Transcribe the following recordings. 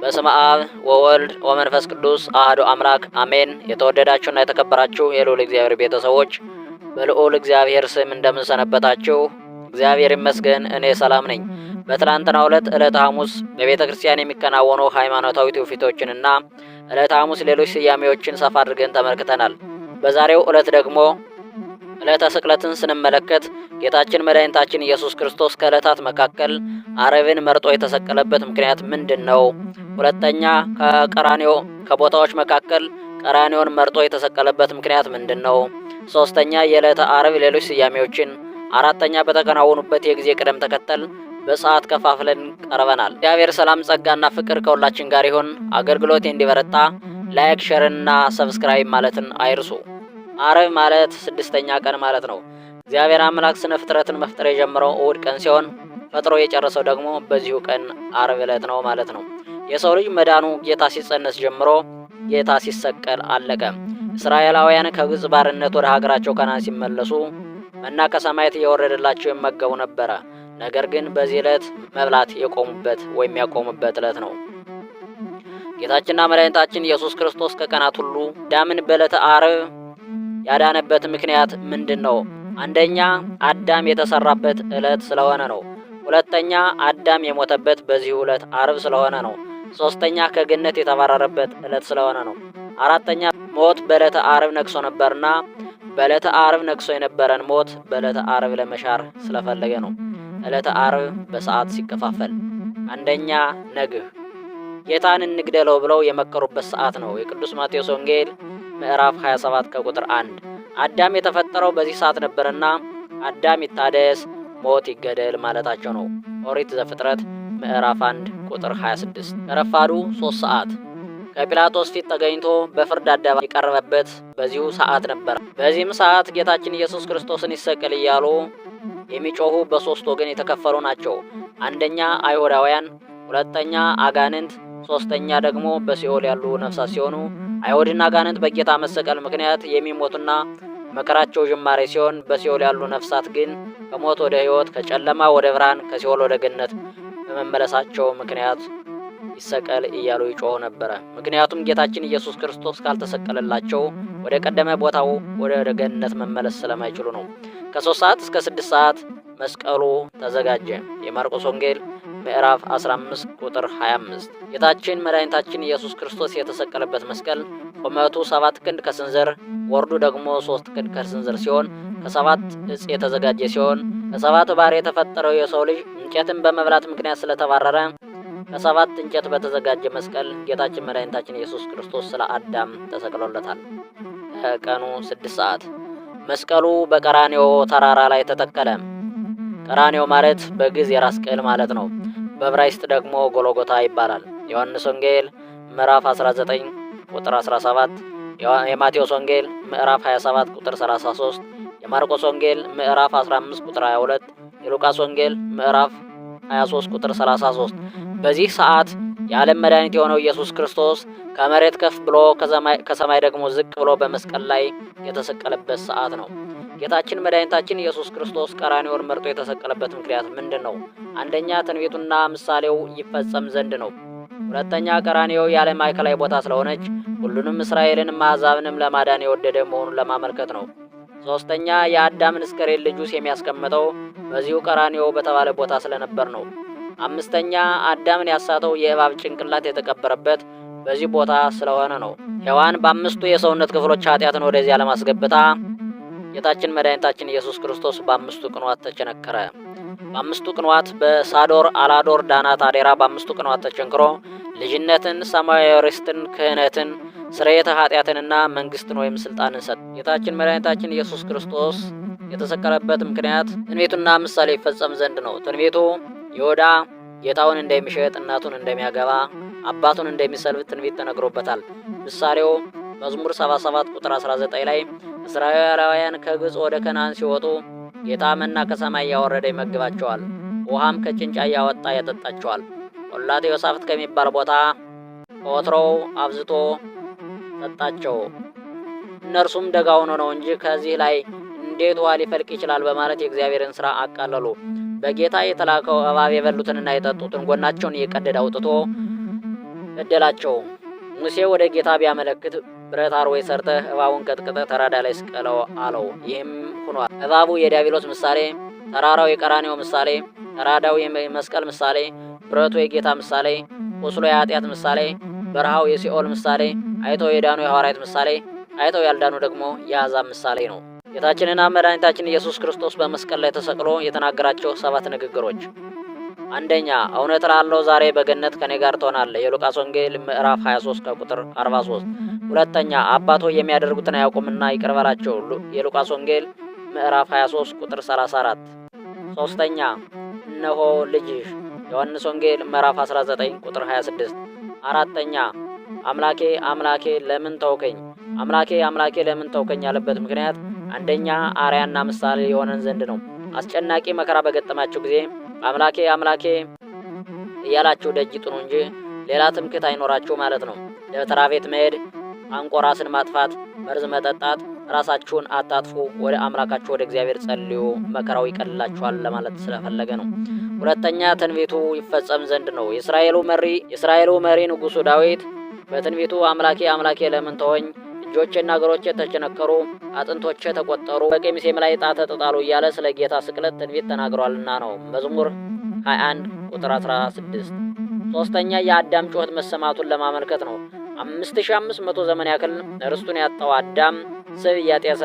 በስመ አብ ወወልድ ወመንፈስ ቅዱስ አሐዱ አምላክ አሜን። የተወደዳችሁና የተከበራችሁ የልዑል እግዚአብሔር ቤተሰቦች በልዑል እግዚአብሔር ስም እንደምን ሰነበታችሁ? እግዚአብሔር ይመስገን እኔ ሰላም ነኝ። በትናንትናው ዕለተ ሐሙስ በቤተ ክርስቲያን የሚከናወኑ ሃይማኖታዊ ትውፊቶችንና ዕለተ ሐሙስ ሌሎች ስያሜዎችን ሰፋ አድርገን ተመልክተናል። በዛሬው ዕለት ደግሞ ዕለተ ስቅለትን ስንመለከት ጌታችን መድኃኒታችን ኢየሱስ ክርስቶስ ከዕለታት መካከል ዓርብን መርጦ የተሰቀለበት ምክንያት ምንድን ነው? ሁለተኛ ከቀራንዮ ከቦታዎች መካከል ቀራንዮን መርጦ የተሰቀለበት ምክንያት ምንድን ነው? ሶስተኛ የዕለተ ዓርብ ሌሎች ስያሜዎችን፣ አራተኛ በተከናወኑበት የጊዜ ቅደም ተከተል በሰዓት ከፋፍለን ቀርበናል። እግዚአብሔር ሰላም ጸጋና ፍቅር ከሁላችን ጋር ይሁን። አገልግሎቴ እንዲበረታ ላይክ፣ ሼርና ሰብስክራይብ ማለትን አይርሱ። ዓርብ ማለት ስድስተኛ ቀን ማለት ነው። እግዚአብሔር አምላክ ስነ ፍጥረትን መፍጠር የጀመረው እሁድ ቀን ሲሆን ፈጥሮ የጨረሰው ደግሞ በዚሁ ቀን ዓርብ ዕለት ነው ማለት ነው። የሰው ልጅ መዳኑ ጌታ ሲጸነስ ጀምሮ ጌታ ሲሰቀል አለቀ። እስራኤላውያን ከግብፅ ባርነት ወደ ሀገራቸው ከነዓን ሲመለሱ መና ከሰማይ እየወረደላቸው ይመገቡ ነበረ። ነገር ግን በዚህ ዕለት መብላት የቆሙበት ወይም ያቆሙበት ዕለት ነው። ጌታችንና መድኃኒታችን ኢየሱስ ክርስቶስ ከቀናት ሁሉ አዳምን በዕለተ ዓርብ ያዳነበት ምክንያት ምንድን ነው? አንደኛ አዳም የተሰራበት ዕለት ስለሆነ ነው። ሁለተኛ አዳም የሞተበት በዚሁ ዕለት ዓርብ ስለሆነ ነው። ሶስተኛ ከገነት የተባረረበት ዕለት ስለሆነ ነው። አራተኛ ሞት በዕለተ ዓርብ ነግሶ ነበርና በዕለተ ዓርብ ነግሶ የነበረን ሞት በዕለተ ዓርብ ለመሻር ስለፈለገ ነው። ዕለተ ዓርብ በሰዓት ሲከፋፈል አንደኛ ነግህ ጌታን እንግደለው ብለው የመከሩበት ሰዓት ነው። የቅዱስ ማቴዎስ ወንጌል ምዕራፍ 27 ከቁጥር 1 አዳም የተፈጠረው በዚህ ሰዓት ነበርና አዳም ይታደስ ሞት ይገደል ማለታቸው ነው። ኦሪት ዘፍጥረት ምዕራፍ 1 ቁጥር 26 ረፋዱ 3 ሰዓት ከጲላጦስ ፊት ተገኝቶ በፍርድ አደባባይ የቀረበበት በዚሁ ሰዓት ነበር። በዚህም ሰዓት ጌታችን ኢየሱስ ክርስቶስን ይሰቀል እያሉ የሚጮሁ በሶስት ወገን የተከፈሉ ናቸው። አንደኛ አይሁዳውያን፣ ሁለተኛ አጋንንት፣ ሶስተኛ ደግሞ በሲኦል ያሉ ነፍሳት ሲሆኑ አይሁድና አጋንንት በጌታ መሰቀል ምክንያት የሚሞቱና መከራቸው ጅማሬ ሲሆን በሲኦል ያሉ ነፍሳት ግን ከሞት ወደ ሕይወት፣ ከጨለማ ወደ ብርሃን፣ ከሲኦል ወደ ገነት በመመለሳቸው ምክንያት ይሰቀል እያሉ ይጮሁ ነበረ። ምክንያቱም ጌታችን ኢየሱስ ክርስቶስ ካልተሰቀለላቸው ወደ ቀደመ ቦታው ወደ ገነት መመለስ ስለማይችሉ ነው። ከ3 ሰዓት እስከ 6 ሰዓት መስቀሉ ተዘጋጀ። የማርቆስ ወንጌል ምዕራፍ 15 ቁጥር 25 ጌታችን መድኃኒታችን ኢየሱስ ክርስቶስ የተሰቀለበት መስቀል ቁመቱ 7 ክንድ ከስንዝር ወርዱ ደግሞ 3 ክንድ ከስንዝር ሲሆን ከ7 ዕፅ የተዘጋጀ ሲሆን ከ7 ባሕር የተፈጠረው የሰው ልጅ እንጨትን በመብላት ምክንያት ስለተባረረ ከ7 እንጨት በተዘጋጀ መስቀል ጌታችን መድኃኒታችን ኢየሱስ ክርስቶስ ስለ አዳም ተሰቅሎለታል። ከቀኑ 6 ሰዓት መስቀሉ በቀራንዮ ተራራ ላይ ተተከለ። ቀራንዮ ማለት በግዕዝ የራስ ቅል ማለት ነው። በዕብራይስጥ ደግሞ ጎልጎታ ይባላል። ዮሐንስ ወንጌል ምዕራፍ 19 ቁጥር 17፣ የማቴዎስ ወንጌል ምዕራፍ 27 ቁጥር 33፣ የማርቆስ ወንጌል ምዕራፍ 15 ቁጥር 22፣ የሉቃስ ወንጌል ምዕራፍ 23 ቁጥር 33። በዚህ ሰዓት የዓለም መድኃኒት የሆነው ኢየሱስ ክርስቶስ ከመሬት ከፍ ብሎ ከሰማይ ደግሞ ዝቅ ብሎ በመስቀል ላይ የተሰቀለበት ሰዓት ነው። ጌታችን መድኃኒታችን ኢየሱስ ክርስቶስ ቀራንዮን መርጦ የተሰቀለበት ምክንያት ምንድን ነው? አንደኛ ትንቢቱና ምሳሌው ይፈጸም ዘንድ ነው። ሁለተኛ ቀራንዮ ያለ ማዕከላዊ ቦታ ስለሆነች ሁሉንም እስራኤልንም አሕዛብንም ለማዳን የወደደ መሆኑን ለማመልከት ነው። ሶስተኛ የአዳምን አስከሬን ልጁስ የሚያስቀምጠው በዚሁ ቀራንዮ በተባለ ቦታ ስለነበር ነው። አምስተኛ አዳምን ያሳተው የእባብ ጭንቅላት የተቀበረበት በዚህ ቦታ ስለሆነ ነው። ሔዋን በ5ቱ የሰውነት ክፍሎች ኃጢአትን ወደዚያ ለማስገብታ ጌታችን መድኃኒታችን ኢየሱስ ክርስቶስ በ5ቱ ቅንዋት ተቸነከረ። በ5ቱ ቅንዋት በሳዶር፣ አላዶር፣ ዳናት፣ አዴራ በ5ቱ ቅንዋት ተቸንክሮ ልጅነትን፣ ሰማያዊ ርስትን፣ ክህነትን፣ ስርየተ ኃጢአትንና መንግስትን ወይም ስልጣንን ሰጠ። ጌታችን መድኃኒታችን ኢየሱስ ክርስቶስ የተሰቀለበት ምክንያት ትንቢቱና ምሳሌ ይፈጸም ዘንድ ነው። ትንቢቱ ይሁዳ ጌታውን እንደሚሸጥ፣ እናቱን እንደሚያገባ፣ አባቱን እንደሚሰልብ ትንቢት ተነግሮበታል። ምሳሌው መዝሙር 77 ቁጥር 19 ላይ እስራኤላውያን ከግብፅ ወደ ከነዓን ሲወጡ ጌታ መና ከሰማይ እያወረደ ይመግባቸዋል፣ ውሃም ከጭንጫ እያወጣ ያጠጣቸዋል። ቆላተ ዮሳፍት ከሚባል ቦታ ከወትሮው አብዝቶ ሰጣቸው። እነርሱም ደጋውን ነው እንጂ ከዚህ ላይ እንዴት ውሃ ሊፈልቅ ይችላል በማለት የእግዚአብሔርን ሥራ አቃለሉ። በጌታ የተላከው እባብ የበሉትንና የጠጡትን ጎናቸውን እየቀደደ አውጥቶ ገደላቸውም። ሙሴ ወደ ጌታ ቢያመለክት ብረት አርዌ ሰርተህ እባቡን ቀጥቅጠህ ተራዳ ላይ ስቀለው አለው። ይህም ሆኗል። እባቡ የዲያብሎስ ምሳሌ፣ ተራራው የቀራኔው ምሳሌ፣ ተራዳው የመስቀል ምሳሌ፣ ብረቱ የጌታ ምሳሌ፣ ቁስሎ የኃጢአት ምሳሌ፣ በረሃው የሲኦል ምሳሌ፣ አይተው የዳኑ የሐዋርያት ምሳሌ፣ አይተው ያልዳኑ ደግሞ የአሕዛብ ምሳሌ ነው። ጌታችንና መድኃኒታችን ኢየሱስ ክርስቶስ በመስቀል ላይ ተሰቅሎ የተናገራቸው 7 ንግግሮች። አንደኛ፣ እውነት እልሃለሁ ዛሬ በገነት ከኔ ጋር ትሆናለህ። የሉቃስ ወንጌል ምዕራፍ 23 ከቁጥር 43። ሁለተኛ፣ አባት ሆይ የሚያደርጉትን አያውቁምና ይቅር በላቸው። የሉቃስ ወንጌል ምዕራፍ 23 ቁጥር 34። ሶስተኛ፣ እነሆ ልጅሽ። ዮሐንስ ወንጌል ምዕራፍ 19 ቁጥር 26። አራተኛ፣ አምላኬ አምላኬ ለምን ተውከኝ? አምላኬ አምላኬ ለምን ተውከኝ ያለበት ምክንያት አንደኛ አርያና ምሳሌ የሆነን ዘንድ ነው። አስጨናቂ መከራ በገጠማቸው ጊዜ አምላኬ አምላኬ እያላችሁ ደጅ ጥኑ እንጂ ሌላ ትምክህት አይኖራችሁ ማለት ነው። ደብተራ ቤት መሄድ፣ አንቆ ራስን ማጥፋት፣ መርዝ መጠጣት፣ ራሳችሁን አታጥፉ፣ ወደ አምላካችሁ ወደ እግዚአብሔር ጸልዩ፣ መከራው ይቀልላችኋል ለማለት ስለፈለገ ነው። ሁለተኛ ትንቢቱ ይፈጸም ዘንድ ነው። የእስራኤሉ መሪ ንጉሡ ዳዊት በትንቢቱ አምላኬ አምላኬ ለምን ተወኝ፣ እጆቼና እግሮቼ ተቸነከሩ፣ አጥንቶቼ ተቆጠሩ፣ በቀሚሴም ላይ ዕጣ ተጣሉ እያለ ስለ ጌታ ስቅለት ትንቢት ተናግሯልና ነው። መዝሙር 21 ቁጥር 16። ሶስተኛ የአዳም ጩኸት መሰማቱን ለማመልከት ነው። 5500 ዘመን ያክል ርስቱን ያጣው አዳም ስብ እያጤሰ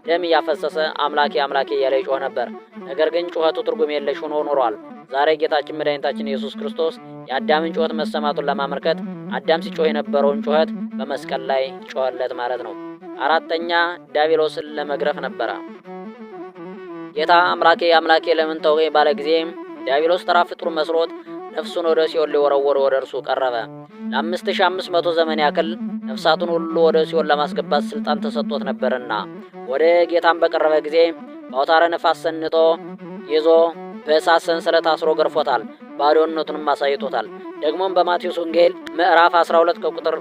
ደም እያፈሰሰ አምላኬ አምላኬ እያለ ይጮህ ነበር። ነገር ግን ጩኸቱ ትርጉም የለሽ ሆኖ ኖሯል። ዛሬ ጌታችን መድኃኒታችን ኢየሱስ ክርስቶስ የአዳምን ጩኸት መሰማቱን ለማመልከት አዳም ሲጮህ የነበረውን ጩኸት በመስቀል ላይ ጮኸለት ማለት ነው። አራተኛ ዲያብሎስን ለመግረፍ ነበረ። ጌታ አምላኬ አምላኬ ለምን ተውከኝ ባለ ጊዜ ዲያብሎስ ተራ ፍጡር መስሎት ነፍሱን ወደ ሲኦል ሊወረወር ወደ እርሱ ቀረበ። ለ5500 ዘመን ያክል ነፍሳቱን ሁሉ ወደ ሲኦል ለማስገባት ስልጣን ተሰጥቶት ነበርና ወደ ጌታም በቀረበ ጊዜ በአውታረ ነፋስ ሰንጦ ይዞ በእሳት ሰንሰለት አስሮ ገርፎታል። ባዶነቱንም አሳይቶታል። ደግሞም በማቴዎስ ወንጌል ምዕራፍ 12 ከቁጥር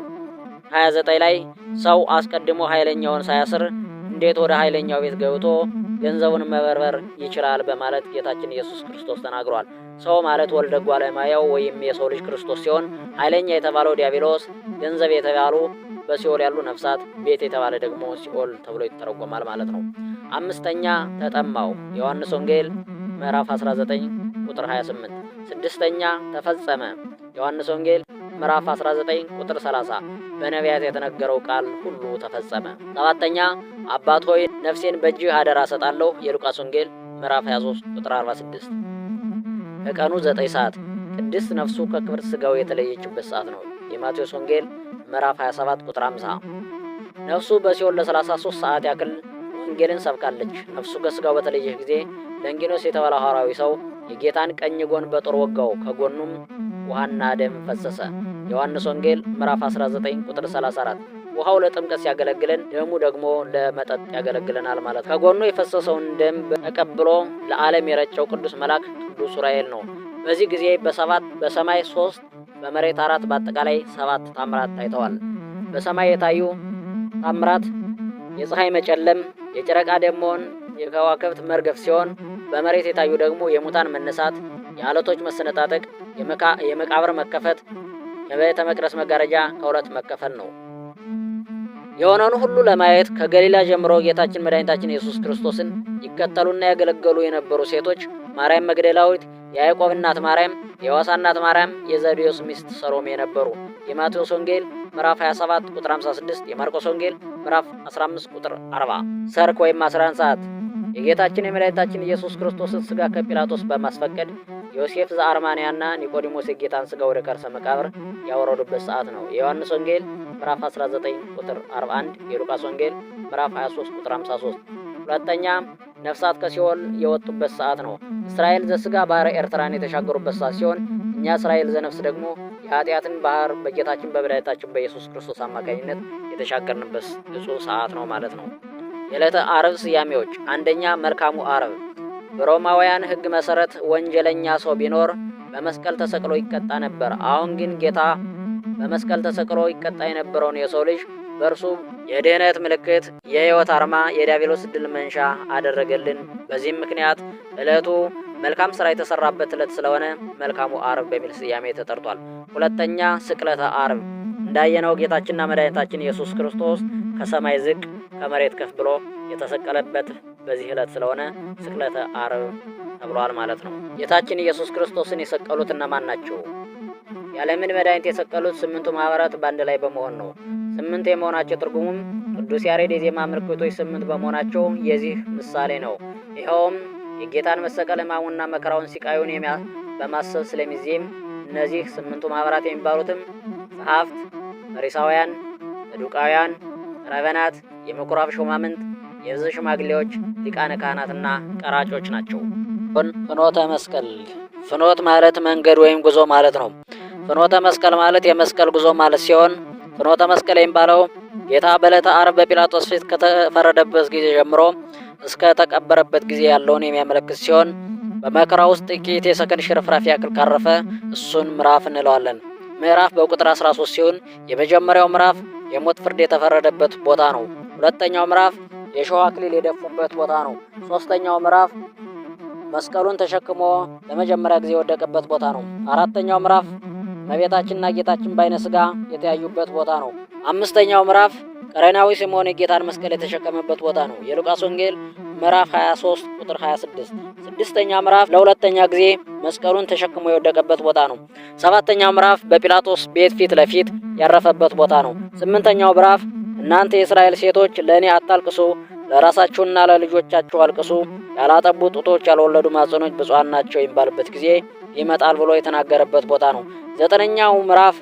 29 ላይ ሰው አስቀድሞ ኃይለኛውን ሳያስር እንዴት ወደ ኃይለኛው ቤት ገብቶ ገንዘቡን መበርበር ይችላል በማለት ጌታችን ኢየሱስ ክርስቶስ ተናግሯል። ሰው ማለት ወልደ እጓለ እመሕያው ወይም የሰው ልጅ ክርስቶስ ሲሆን ኃይለኛ የተባለው ዲያብሎስ፣ ገንዘብ የተባሉ በሲኦል ያሉ ነፍሳት፣ ቤት የተባለ ደግሞ ሲኦል ተብሎ ይተረጎማል ማለት ነው። አምስተኛ ተጠማው። ዮሐንስ ወንጌል ምዕራፍ 19 ቁጥር 28። ስድስተኛ ተፈጸመ። ዮሐንስ ወንጌል ምዕራፍ 19 ቁጥር 30። በነቢያት የተነገረው ቃል ሁሉ ተፈጸመ። ሰባተኛ አባት ሆይ ነፍሴን በእጅህ አደራ ሰጣለሁ። የሉቃስ ወንጌል ምዕራፍ 23 ቁጥር 46። ከቀኑ 9 ሰዓት ቅድስት ነፍሱ ከክብር ስጋው የተለየችበት ሰዓት ነው። የማቴዎስ ወንጌል ምዕራፍ 27 ቁጥር 50። ነፍሱ በሲኦል ለ33 ሰዓት ያክል ወንጌልን ሰብካለች። ነፍሱ ከስጋው በተለየች ጊዜ ለንጊኖስ የተባለው ሐዋርያዊ ሰው የጌታን ቀኝ ጎን በጦር ወጋው፣ ከጎኑም ውሃና ደም ፈሰሰ። ዮሐንስ ወንጌል ምዕራፍ 19 ቁጥር 34። ውሃው ለጥምቀት ሲያገለግለን ደሙ ደግሞ ለመጠጥ ያገለግለናል ማለት ነው። ከጎኑ የፈሰሰውን ደም ተቀብሎ ለዓለም የረጨው ቅዱስ መልአክ ቅዱስ ዑራኤል ነው። በዚህ ጊዜ በሰማይ 3 በመሬት 4 በአጠቃላይ 7 ታምራት ታይተዋል። በሰማይ የታዩ ታምራት የፀሐይ መጨለም፣ የጨረቃ ደም መሆን፣ የከዋክብት መርገፍ ሲሆን በመሬት የታዩ ደግሞ የሙታን መነሳት፣ የአለቶች መሰነጣጠቅ፣ የመቃብር መከፈት፣ የቤተ መቅደስ መጋረጃ ከሁለት መከፈል ነው። የሆነውን ሁሉ ለማየት ከገሊላ ጀምሮ ጌታችን መድኃኒታችን ኢየሱስ ክርስቶስን ይከተሉና ያገለገሉ የነበሩ ሴቶች ማርያም መግደላዊት፣ የያዕቆብ እናት ማርያም፣ የዮሳ እናት ማርያም፣ የዘብዴዎስ ሚስት ሰሎሜ ነበሩ። የማቴዎስ ወንጌል ምዕራፍ 27 ቁጥር 56፣ የማርቆስ ወንጌል ምዕራፍ 15 ቁጥር 40። ሰርክ ወይም 11 ሰዓት የጌታችን የመድኃኒታችን ኢየሱስ ክርስቶስን ስጋ ከጲላጦስ በማስፈቀድ ዮሴፍ ዘአርማንያና ኒቆዲሞስ የጌታን ስጋ ወደ ከርሰ መቃብር ያወረዱበት ሰዓት ነው። የዮሐንስ ወንጌል ምዕራፍ 19 ቁጥር 41፣ የሉቃስ ወንጌል ምዕራፍ 23 ቁጥር 53። ሁለተኛ ነፍሳት ከሲኦል የወጡበት ሰዓት ነው። እስራኤል ዘስጋ ባህረ ኤርትራን የተሻገሩበት ሰዓት ሲሆን እኛ እስራኤል ዘነፍስ ደግሞ የኃጢአትን ባህር በጌታችን በመድኃኒታችን በኢየሱስ ክርስቶስ አማካኝነት የተሻገርንበት ንጹሕ ሰዓት ነው ማለት ነው። የዕለተ ዓርብ ስያሜዎች። አንደኛ መልካሙ ዓርብ። በሮማውያን ሕግ መሰረት ወንጀለኛ ሰው ቢኖር በመስቀል ተሰቅሎ ይቀጣ ነበር። አሁን ግን ጌታ በመስቀል ተሰቅሎ ይቀጣ የነበረውን የሰው ልጅ በእርሱ የድህነት ምልክት፣ የሕይወት አርማ፣ የዲያብሎስ ድል መንሻ አደረገልን። በዚህም ምክንያት ዕለቱ መልካም ስራ የተሰራበት ዕለት ስለሆነ መልካሙ ዓርብ በሚል ስያሜ ተጠርቷል። ሁለተኛ ስቅለተ ዓርብ እንዳየነው ጌታችንና መድኃኒታችን ኢየሱስ ክርስቶስ ከሰማይ ዝቅ ከመሬት ከፍ ብሎ የተሰቀለበት በዚህ ዕለት ስለሆነ ስቅለተ ዓርብ ተብሏል ማለት ነው። ጌታችን ኢየሱስ ክርስቶስን የሰቀሉት እነማን ናቸው? ያለምን መድኃኒት የሰቀሉት 8ቱ ማኅበራት በአንድ ላይ በመሆን ነው። 8 የመሆናቸው ትርጉሙም ቅዱስ ያሬድ የዜማ ምልክቶች 8 በመሆናቸው የዚህ ምሳሌ ነው። ይኸውም የጌታን መሰቀል ሕማሙና መከራውን ሲቃዩን በማሰብ ስለሚዜም እነዚህ 8ቱ ማኅበራት የሚባሉትም ጸሐፍት፣ ፈሪሳውያን፣ ሰዱቃውያን፣ ረበናት፣ የምኩራብ ሹማምንት፣ የሕዝብ ሽማግሌዎች፣ ሊቃነ ካህናትና ቀራጮች ናቸው። ፍኖተ መስቀል። ፍኖት ማለት መንገድ ወይም ጉዞ ማለት ነው። ፍኖተ መስቀል ማለት የመስቀል ጉዞ ማለት ሲሆን ፍኖተ መስቀል የሚባለው ጌታ በዕለተ ዓርብ በጲላጦስ ፊት ከተፈረደበት ጊዜ ጀምሮ እስከ ተቀበረበት ጊዜ ያለውን የሚያመለክት ሲሆን በመከራ ውስጥ ጥቂት የሰከንድ ሽርፍራፊ ያክል ካረፈ እሱን ምዕራፍ እንለዋለን። ምዕራፍ በቁጥር 13 ሲሆን የመጀመሪያው ምዕራፍ የሞት ፍርድ የተፈረደበት ቦታ ነው። ሁለተኛው ምዕራፍ የሾህ አክሊል የደፉበት ቦታ ነው። ሶስተኛው ምዕራፍ መስቀሉን ተሸክሞ ለመጀመሪያ ጊዜ የወደቀበት ቦታ ነው። አራተኛው ምዕራፍ እመቤታችንና ጌታችን በዓይነ ሥጋ የተያዩበት ቦታ ነው። አምስተኛው ምዕራፍ ቀሬናዊ ስምዖን የጌታን መስቀል የተሸከመበት ቦታ ነው። የሉቃስ ወንጌል ምዕራፍ 23 ቁጥር 26። ስድስተኛው ምዕራፍ ለሁለተኛ ጊዜ መስቀሉን ተሸክሞ የወደቀበት ቦታ ነው። ሰባተኛው ምዕራፍ በጲላጦስ ቤት ፊት ለፊት ያረፈበት ቦታ ነው። ስምንተኛው ምዕራፍ እናንተ የእስራኤል ሴቶች ለእኔ አታልቅሱ፣ ለራሳችሁና ለልጆቻችሁ አልቅሱ፣ ያላጠቡ ጡቶች ያልወለዱ ማኅፀኖች ብፁዓን ናቸው የሚባልበት ጊዜ ይመጣል ብሎ የተናገረበት ቦታ ነው። ዘጠነኛው ምዕራፍ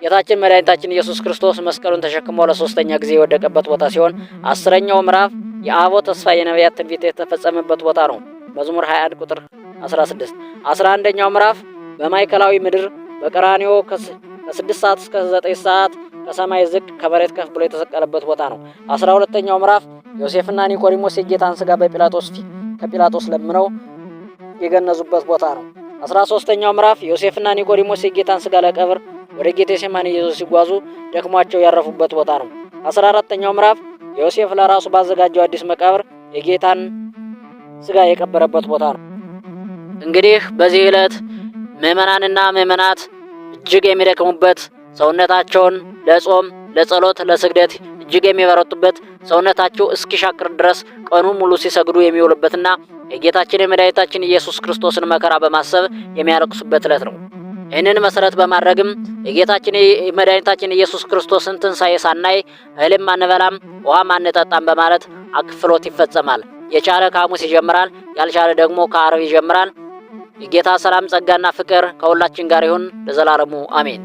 ጌታችን መድኃኒታችን ኢየሱስ ክርስቶስ መስቀሉን ተሸክሞ ለሶስተኛ ጊዜ የወደቀበት ቦታ ሲሆን 10ኛው ምዕራፍ የአበው ተስፋ የነቢያት ትንቢት የተፈጸመበት ቦታ ነው። መዝሙር 21 ቁጥር 16። 11ኛው ምዕራፍ በማዕከላዊ ምድር በቀራንዮ ከ6 ሰዓት እስከ 9 ሰዓት ከሰማይ ዝቅ ከመሬት ከፍ ብሎ የተሰቀለበት ቦታ ነው። 12ኛው ምዕራፍ ዮሴፍና ኒቆዲሞስ የጌታን ሥጋ ከጲላጦስ ለምነው የገነዙበት ቦታ ነው። 13ኛው ምዕራፍ ዮሴፍና ኒቆዲሞስ የጌታን ሥጋ ለቀብር ወደ ጌቴሴማኒ ይዘው ሲጓዙ ደክሟቸው ያረፉበት ቦታ ነው። 14ኛው ምዕራፍ ዮሴፍ ለራሱ ባዘጋጀው አዲስ መቃብር የጌታን ሥጋ የቀበረበት ቦታ ነው። እንግዲህ በዚህ ዕለት ምዕመናንና ምዕመናት እጅግ የሚደክሙበት ሰውነታቸውን ለጾም፣ ለጸሎት፣ ለስግደት እጅግ የሚበረቱበት ሰውነታቸው እስኪሻክር ድረስ ቀኑን ሙሉ ሲሰግዱ የሚውሉበትና የጌታችን የመድኃኒታችን ኢየሱስ ክርስቶስን መከራ በማሰብ የሚያለቅሱበት ዕለት ነው። ይህንን መሰረት በማድረግም የጌታችን የመድኃኒታችን ኢየሱስ ክርስቶስን ትንሣኤ ሳናይ እህልም አንበላም ውሃም አንጠጣም በማለት አክፍሎት ይፈጸማል። የቻለ ከሐሙስ ይጀምራል፣ ያልቻለ ደግሞ ከዓርብ ይጀምራል። የጌታ ሰላም ጸጋና ፍቅር ከሁላችን ጋር ይሁን ለዘላለሙ አሜን።